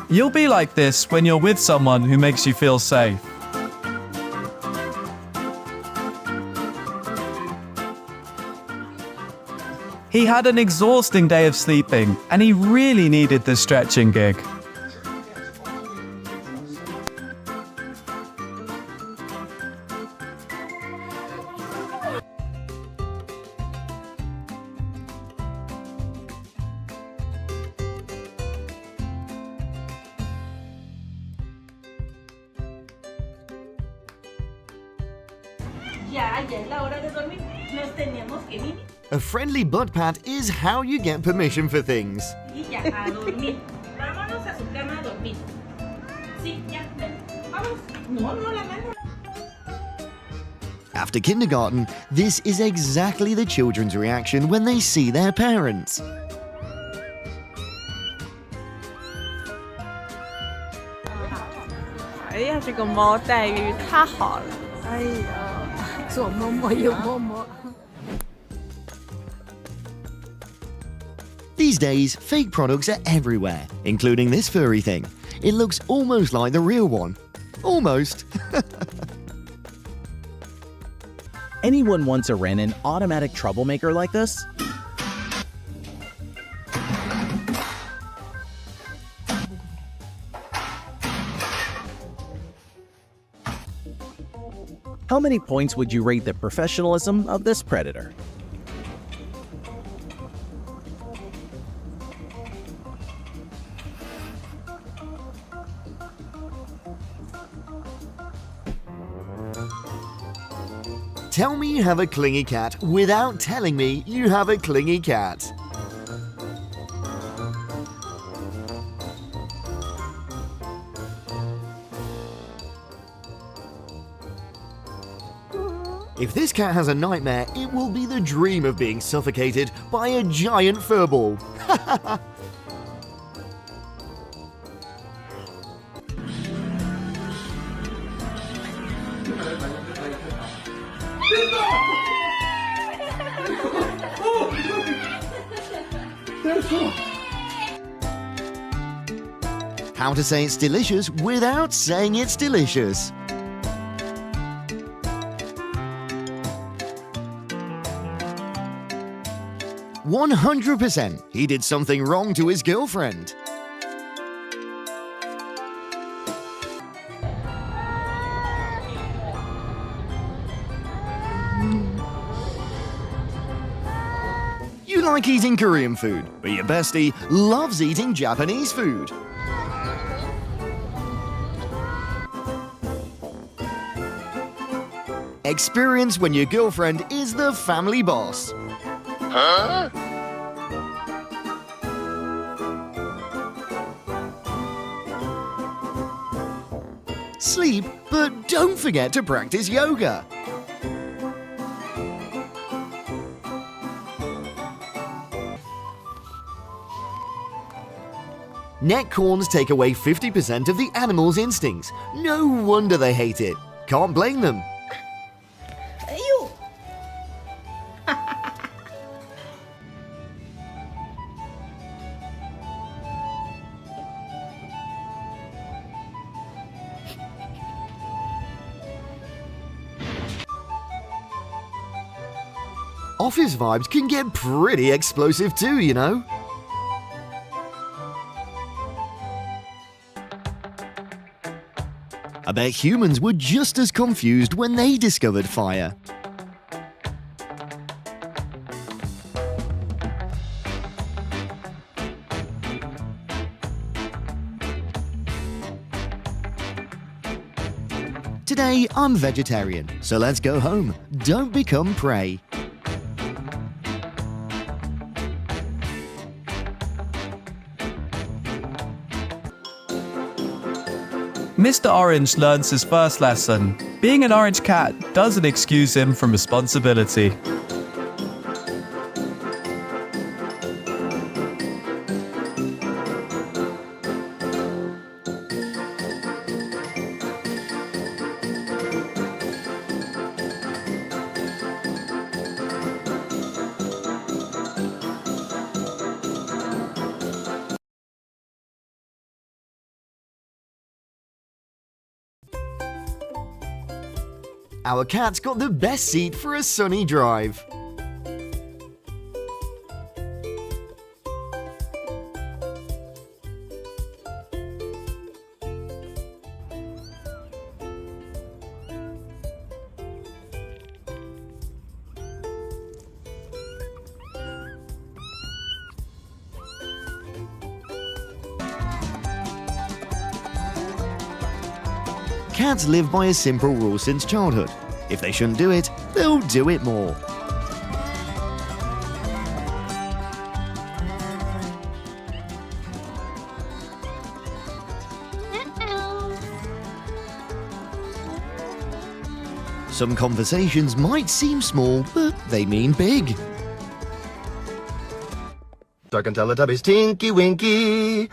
You'll be like this when you're with someone who makes you feel safe. He had an exhausting day of sleeping, and he really needed the stretching gig. Ya es la hora de dormir. Nos teníamos que ir. A friendly butt pat is how you get permission for things. Y ya, a dormir. Vámonos a su cama a dormir. Sí, ya, ven. Vamos. No, la mano. After kindergarten, this is exactly the children's reaction when they see their parents. 哎呀，这个猫待遇太好了！哎呀，左摸摸右摸摸。These days, fake products are everywhere, including this furry thing. It looks almost like the real one. Almost. Anyone once ran an automatic troublemaker like this? How many points would you rate the professionalism of this predator? Tell me you have a clingy cat without telling me you have a clingy cat. If this cat has a nightmare, it will be the dream of being suffocated by a giant furball. How to say it's delicious without saying it's delicious. "100%, he did something wrong to his girlfriend." You like eating Korean food, but your bestie loves eating Japanese food. Experience when your girlfriend is the family boss. Huh? Sleep, but don't forget to practice yoga. Neck corns take away 50% of the animal's instincts. No wonder they hate it. Can't blame them. Office vibes can get pretty explosive too, you know. I bet humans were just as confused when they discovered fire. Today, I'm vegetarian, so let's go home. Don't become prey. Mr. Orange learns his first lesson. Being an orange cat doesn't excuse him from responsibility. Our cat's got the best seat for a sunny drive. Cats live by a simple rule since childhood. If they shouldn't do it, they'll do it more. Some conversations might seem small, but they mean big. Dark and Teletubbies, Tinky Winky,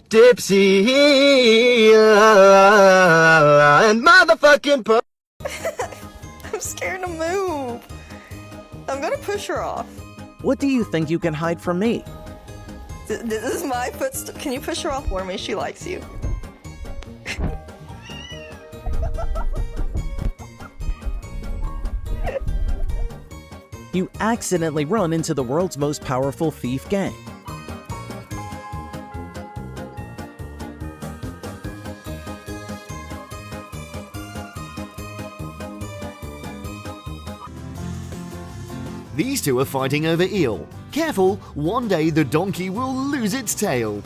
Dipsy, and motherfucking I'm scared to move. I'm gonna push her off. What do you think you can hide from me? This is my footstool. Can you push her off for me? She likes you. You accidentally run into the world's most powerful thief gang. These two are fighting over eel. Careful, one day the donkey will lose its tail.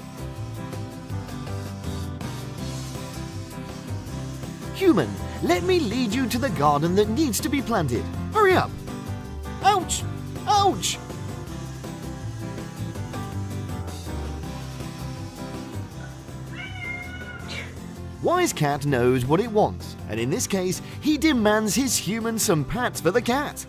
Human, let me lead you to the garden that needs to be planted. Hurry up! Ouch! Ouch! Wise Cat knows what it wants, and in this case, he demands his human some pats for the cat.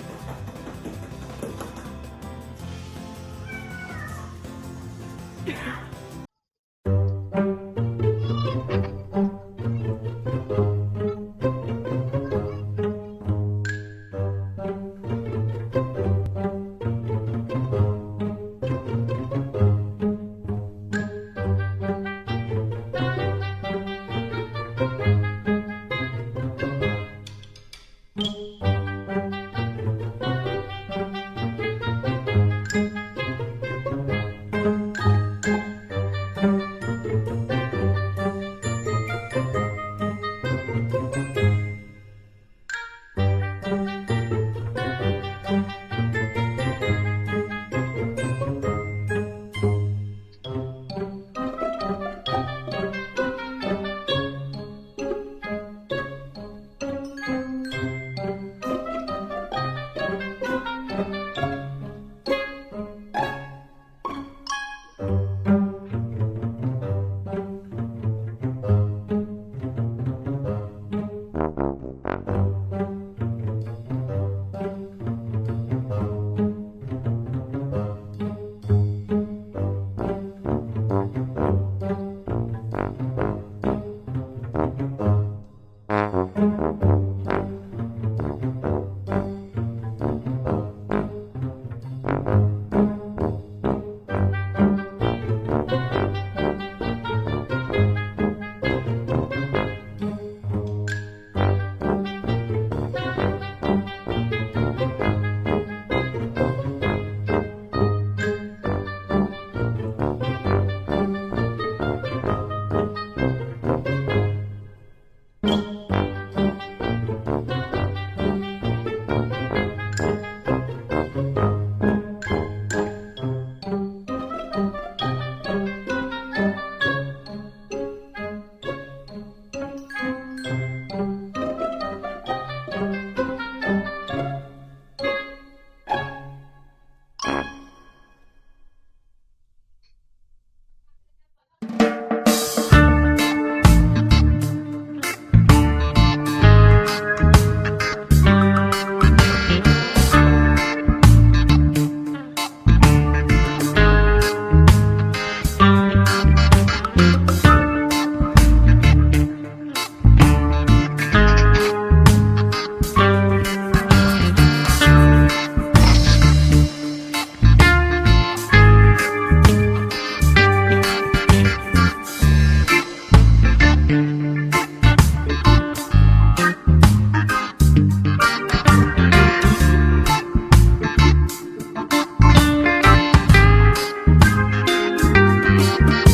Bye.